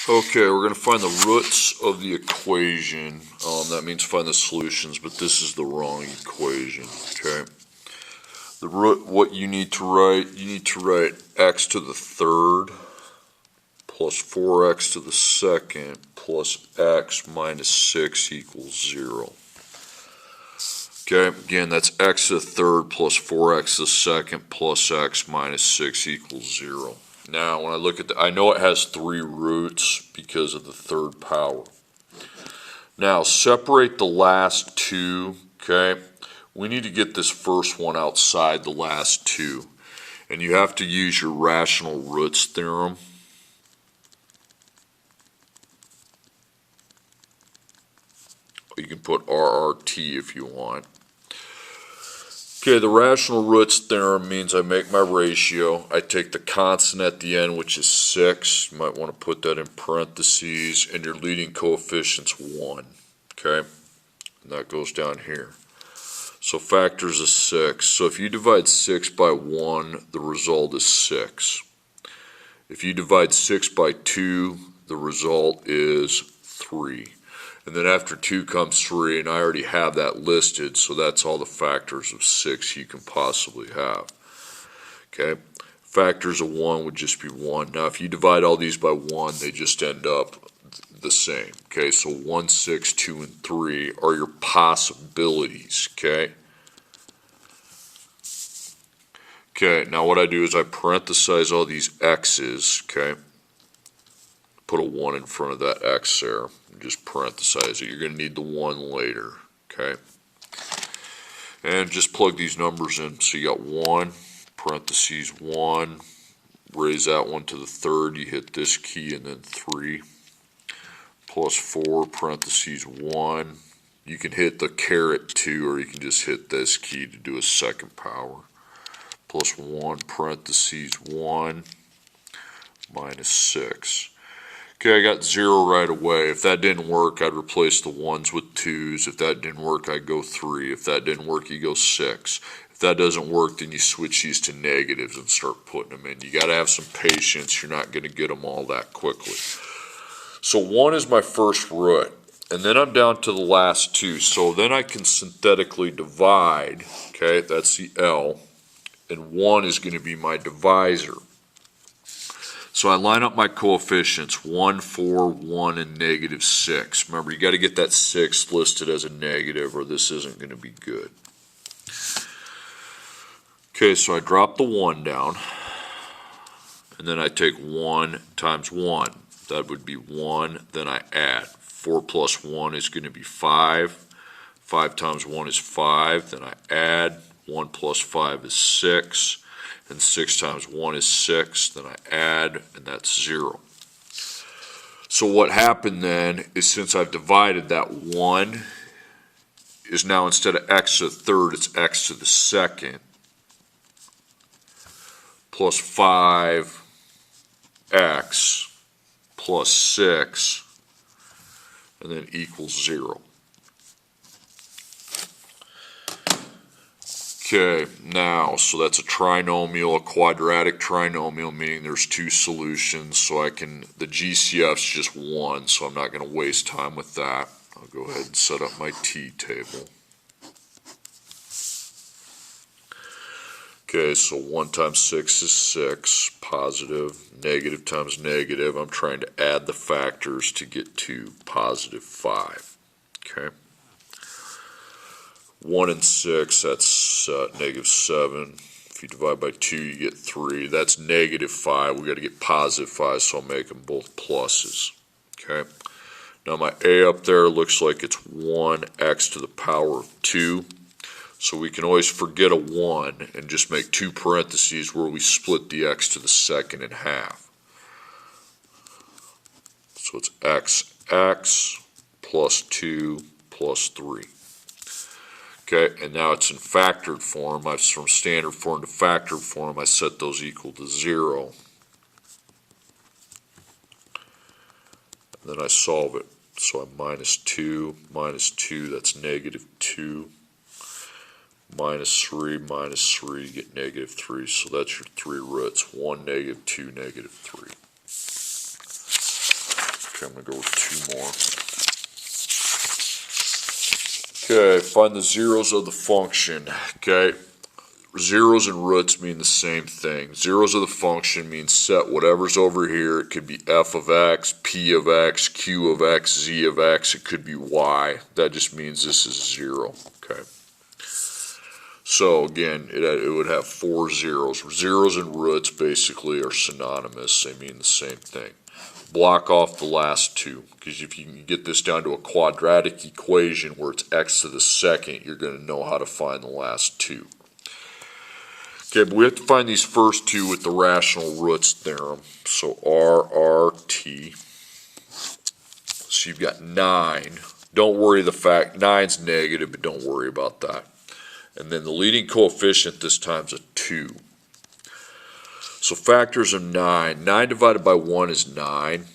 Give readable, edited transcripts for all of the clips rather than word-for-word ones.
Okay, we're going to find the roots of the equation. That means find the solutions, but this is the wrong equation. Okay. The root, what you need to write x to the third plus 4x to the second plus x minus 6 equals 0. Okay, again, that's x to the third plus 4x to the second plus x minus 6 equals 0. Now, when I look at I know it has 3 roots because of the third power. Now, separate the last 2, okay? We need to get this first one outside the last 2. And you have to use your rational roots theorem. You can put RRT if you want. Okay, the rational roots theorem means I make my ratio. I take the constant at the end, which is 6. You might want to put that in parentheses. And your leading coefficient's 1. Okay, and that goes down here. So factors of 6. So if you divide 6 by 1, the result is 6. If you divide 6 by 2, the result is 3. And then after 2 comes 3, and I already have that listed, so that's all the factors of 6 you can possibly have. Okay, factors of 1 would just be 1. Now if you divide all these by 1, they just end up the same. Okay, so 1, 6, 2, and 3 are your possibilities. Okay. Okay, now what I do is I parenthesize all these x's. Okay. Put a 1 in front of that x there. Just parenthesize it. You're going to need the 1 later. Okay. And just plug these numbers in. So you got 1, parentheses 1. Raise that one to the third. You hit this key and then 3. Plus 4, parentheses 1. You can hit the caret 2, or you can just hit this key to do a second power. Plus 1, parentheses 1, minus 6. Okay, I got 0 right away. If that didn't work, I'd replace the 1s with 2s. If that didn't work, I'd go 3. If that didn't work, you go 6. If that doesn't work, then you switch these to negatives and start putting them in. You got to have some patience. You're not going to get them all that quickly. So 1 is my first root. And then I'm down to the last 2. So then I can synthetically divide. Okay, that's the L. And 1 is going to be my divisor. So I line up my coefficients, 1, 4, 1, and negative 6. Remember, you got to get that 6 listed as a negative or this isn't going to be good. Okay, so I drop the 1 down. And then I take 1 times 1. That would be 1. Then I add. 4 plus 1 is going to be 5. 5 times 1 is 5. Then I add. 1 plus 5 is 6. And 6 times 1 is 6, then I add, and that's 0. So what happened then is since I've divided, that 1 is now instead of x to the third, it's x to the second, plus 5x plus 6, and then equals 0. Okay, now, so that's a trinomial, a quadratic trinomial, meaning there's 2 solutions, so the GCF's just 1, so I'm not going to waste time with that. I'll go ahead and set up my t-table. Okay, so 1 times 6 is 6, positive, negative times negative. I'm trying to add the factors to get to positive 5. Okay. 1 and 6, that's negative 7. If you divide by 2, you get 3. That's negative 5. We've got to get positive 5, so I'll make them both pluses. Okay. Now my a up there looks like it's 1x to the power of 2. So we can always forget a 1 and just make 2 parentheses where we split the x to the second in half. So it's xx plus 2 plus 3. Okay, and now it's in factored form. From standard form to factored form, I set those equal to 0. And then I solve it. So I'm minus 2, that's negative 2. Minus 3, you get negative 3. So that's your 3 roots. 1, negative 2, negative 3. Okay, I'm going to go with 2 more. Okay, find the zeros of the function. Okay, zeros and roots mean the same thing. Zeros of the function means set whatever's over here. It could be f of x, p of x, q of x, z of x. It could be y. That just means this is 0. Okay. So again, it would have 4 zeros. Zeros and roots basically are synonymous. They mean the same thing. Block off the last 2, because if you can get this down to a quadratic equation where it's x to the second, you're going to know how to find the last 2. Okay, but we have to find these first 2 with the rational roots theorem. So RRT. So you've got 9. Don't worry the fact 9's negative, but don't worry about that. And then the leading coefficient this time is a 2. So factors of 9. 9 divided by 1 is 9.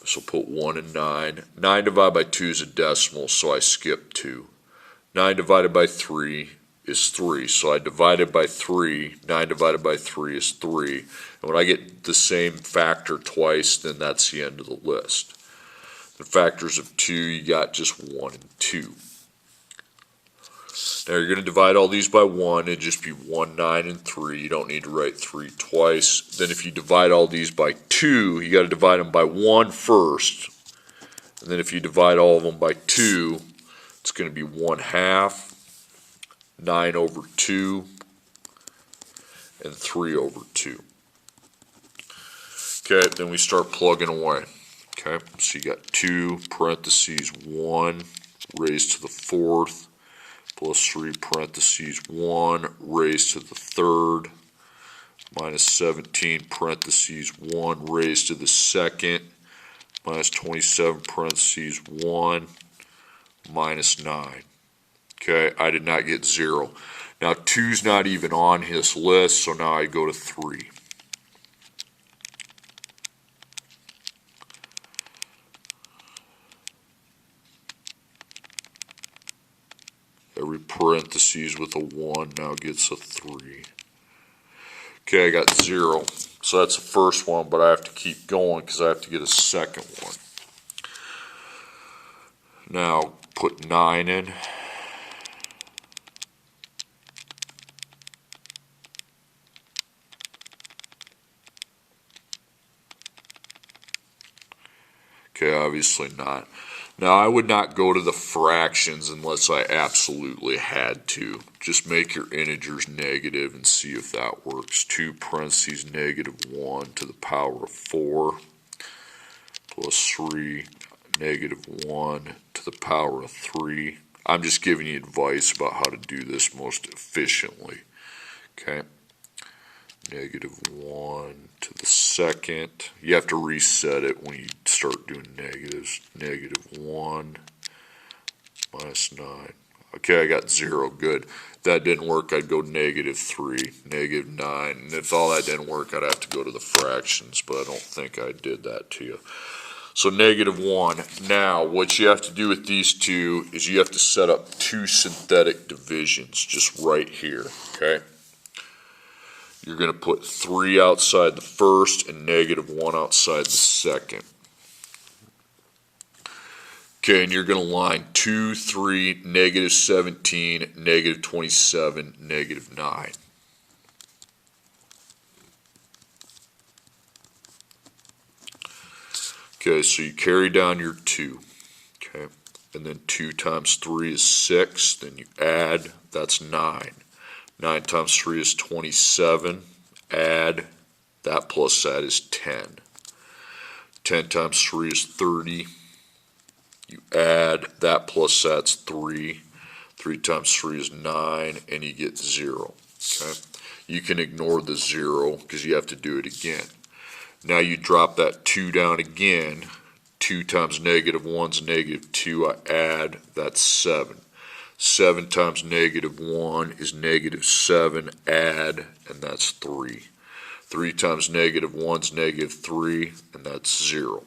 So put 1 in 9. 9 divided by 2 is a decimal, so I skip 2. 9 divided by 3 is 3. So I divided by 3. 9 divided by 3 is 3. And when I get the same factor twice, then that's the end of the list. The factors of 2, you got just 1 and 2. Now you're going to divide all these by 1. It'd just be 1, 9, and 3. You don't need to write 3 twice. Then if you divide all these by 2, you got to divide them by 1 first. And then if you divide all of them by 2, it's going to be 1/2, 9 over 2, and 3 over 2. Okay, then we start plugging away. Okay, so you got 2 parentheses 1 raised to the 4th. Plus 3 parentheses 1 raised to the 3rd, minus 17 parentheses 1 raised to the 2nd, minus 27 parentheses 1, minus 9. Okay, I did not get 0. Now 2's not even on his list, so now I go to 3. Every parentheses with a 1 now gets a 3. Okay, I got 0. So that's the first one, but I have to keep going because I have to get a second one. Now put 9 in. Okay, obviously not. Now, I would not go to the fractions unless I absolutely had to. Just make your integers negative and see if that works. 2 parentheses negative 1 to the power of 4 plus 3 negative 1 to the power of 3. I'm just giving you advice about how to do this most efficiently. Okay. Negative 1 to the second. You have to reset it when you start doing negatives. Negative 1 minus 9. Okay, I got 0. Good. If that didn't work, I'd go negative 3, negative 9. And if all that didn't work, I'd have to go to the fractions, but I don't think I did that to you. So negative 1. Now, what you have to do with these two is you have to set up 2 synthetic divisions just right here, okay? You're going to put 3 outside the first and negative 1 outside the second. Okay, and you're going to line 2, 3, negative 17, negative 27, negative 9. Okay, so you carry down your 2. Okay, and then 2 times 3 is 6. Then you add, that's 9. 9 times 3 is 27. Add, that plus that is 10. 10 times 3 is 30. You add, that plus that's 3. 3 times 3 is 9, and you get 0. Okay? You can ignore the 0 because you have to do it again. Now you drop that 2 down again. 2 times negative 1 is negative 2. I add, that's 7. 7 times negative 1 is negative 7, add, and that's 3. 3 times negative 1 is negative 3, and that's 0.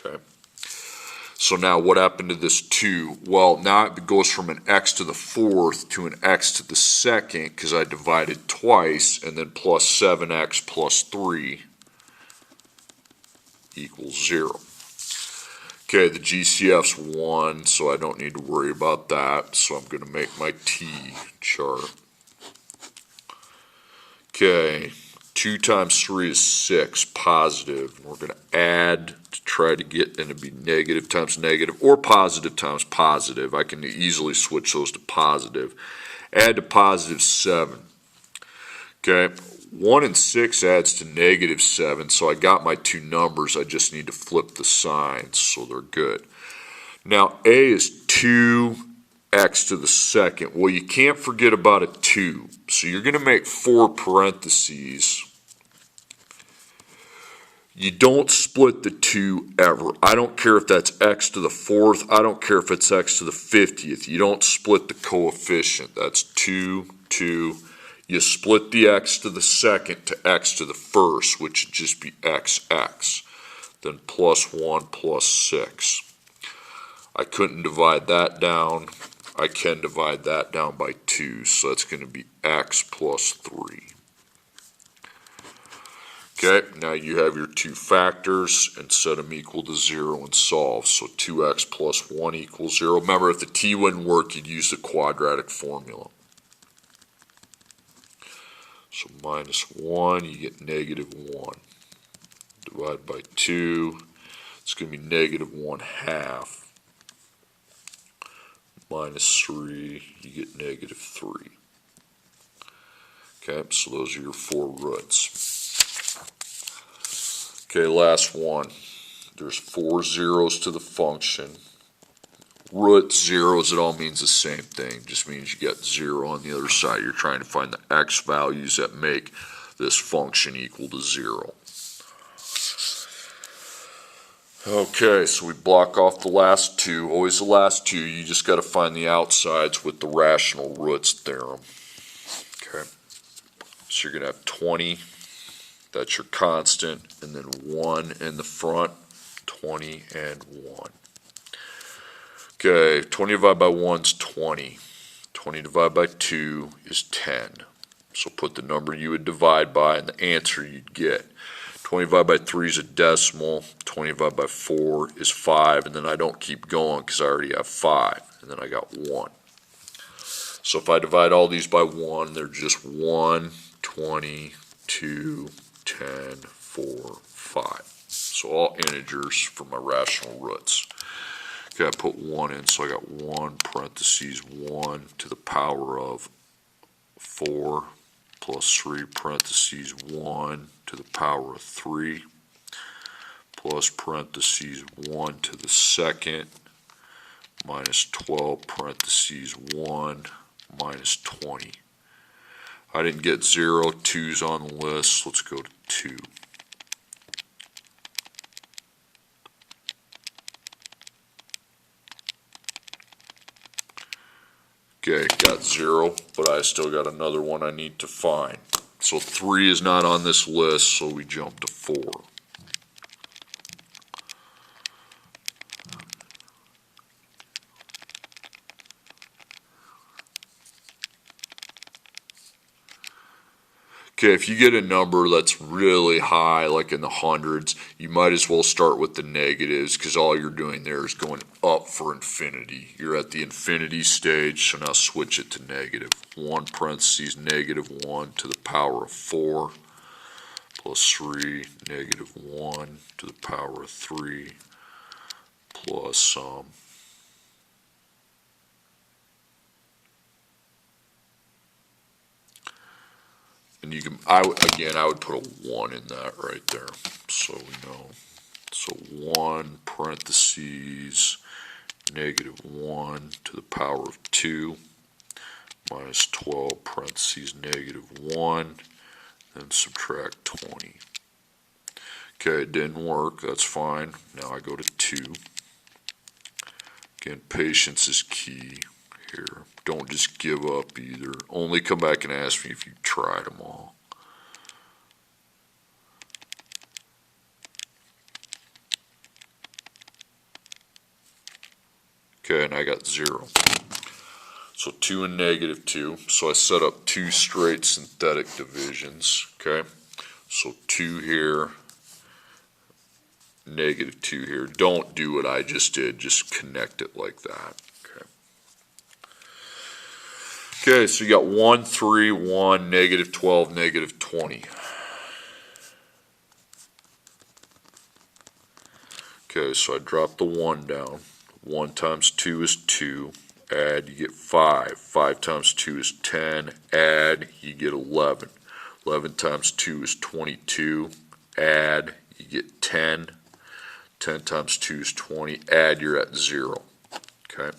Okay. So now what happened to this 2? Well, now it goes from an x to the 4th to an x to the 2nd because I divided twice, and then plus 7x plus 3 equals 0. Okay, the GCF's 1, so I don't need to worry about that. So I'm going to make my T chart. Okay, 2 times 3 is 6, positive. And we're going to add to try to get, and it'd be negative times negative, or positive times positive. I can easily switch those to positive. Add to positive 7. Okay, 1 and 6 adds to negative 7, so I got my 2 numbers. I just need to flip the signs, so they're good. Now, A is 2x to the second. Well, you can't forget about a 2. So you're going to make 4 parentheses. You don't split the 2 ever. I don't care if that's x to the 4th. I don't care if it's x to the 50th. You don't split the coefficient. That's 2, 2. You split the x to the second to x to the first, which would just be xx. Then plus 1 plus 6. I couldn't divide that down. I can divide that down by 2, so that's going to be x plus 3. Okay, now you have your 2 factors and set them equal to 0 and solve. So 2x plus 1 equals 0. Remember, if the t wouldn't work, you'd use the quadratic formula. So minus 1, you get negative 1. Divide by 2, it's going to be negative 1 half. Minus 3, you get negative 3. Okay, so those are your 4 roots. Okay, last one. There's 4 zeros to the function. Root zeros, it all means the same thing. Just means you got 0 on the other side. You're trying to find the x values that make this function equal to 0. Okay, so we block off the last 2. Always the last 2. You just got to find the outsides with the rational roots theorem. Okay, so you're going to have 20. That's your constant, and then 1 in the front, 20 and 1. Okay, 20 divided by 1 is 20. 20 divided by 2 is 10. So put the number you would divide by and the answer you'd get. 20 divided by 3 is a decimal. 20 divided by 4 is 5, and then I don't keep going because I already have 5, and then I got 1. So if I divide all these by 1, they're just 1, 20, 2, 10, 4, 5. So all integers for my rational roots. Okay, I put 1 in, so I got 1 parentheses 1 to the power of 4 plus 3 parentheses 1 to the power of 3 plus parentheses 1 to the second minus 12 parentheses 1 minus 20. I didn't get 0, 2's on the list, let's go to 2. Okay, got 0, but I still got another one I need to find. So 3 is not on this list, so we jump to 4. Okay, if you get a number that's really high, like in the hundreds, you might as well start with the negatives because all you're doing there is going up for infinity. You're at the infinity stage, so now switch it to negative. 1 parentheses negative 1 to the power of 4 plus 3 negative 1 to the power of 3 plus and you can, I would put a 1 in that right there, so we know. So 1 parentheses negative 1 to the power of 2 minus 12 parentheses negative 1, then subtract 20. Okay, it didn't work, that's fine. Now I go to 2. Again, patience is key here. Don't just give up either. Only come back and ask me if you tried them all. Okay, and I got 0. So 2 and negative 2. So I set up 2 straight synthetic divisions. Okay, so 2 here negative 2 here. Don't do what I just did. Just connect it like that. Okay, so you got 1, 3, 1, negative 12, negative 20. Okay, so I drop the 1 down. 1 times 2 is 2. Add, you get 5. 5 times 2 is 10. Add, you get 11. 11 times 2 is 22. Add, you get 10. 10 times 2 is 20. Add, you're at 0. Okay.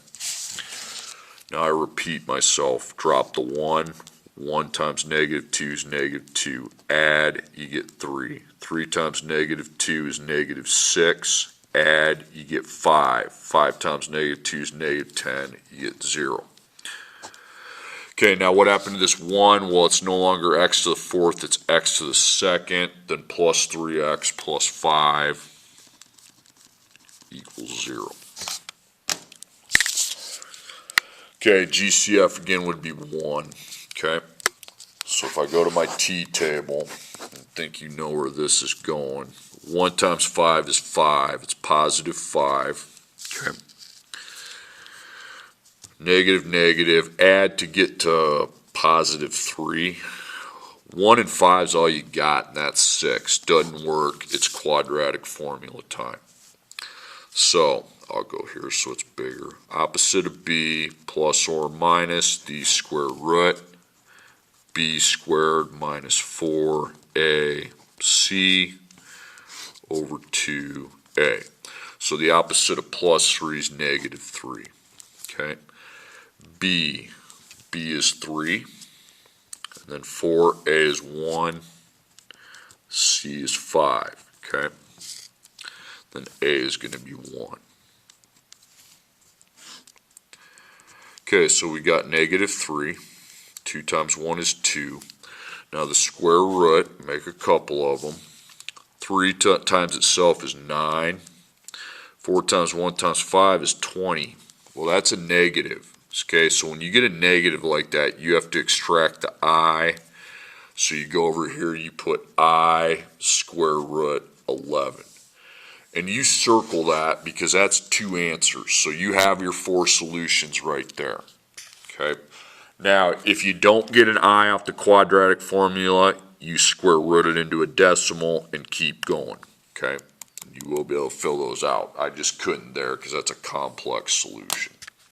Now I repeat myself. Drop the 1. 1 times negative 2 is negative 2. Add, you get 3. 3 times negative 2 is negative 6. Add, you get 5. 5 times negative 2 is negative 10. You get 0. Okay, now what happened to this 1? Well, it's no longer x to the 4th, it's x to the 2nd. Then plus 3x plus 5 equals 0. Okay, GCF again would be 1. Okay, so if I go to my t table, I think you know where this is going. 1 times 5 is 5. It's positive 5. Okay. Negative, negative. Add to get to positive 3. 1 and 5 is all you got, and that's 6. Doesn't work. It's quadratic formula time. So I'll go here so it's bigger. Opposite of b, plus or minus the square root. B squared minus 4ac over 2a. So the opposite of plus 3 is negative 3. Okay. B is 3. And then 4a is 1. C is 5. Okay. Then a is going to be 1. Okay, so we got negative 3. 2 times 1 is 2. Now the square root, make a couple of them. 3 times itself is 9. 4 times 1 times 5 is 20. Well, that's a negative. Okay, so when you get a negative like that, you have to extract the I. So you go over here, you put I square root 11. And you circle that because that's 2 answers. So you have your 4 solutions right there. Okay. Now, if you don't get an I off the quadratic formula, you square root it into a decimal and keep going. Okay. You will be able to fill those out. I just couldn't there because that's a complex solution.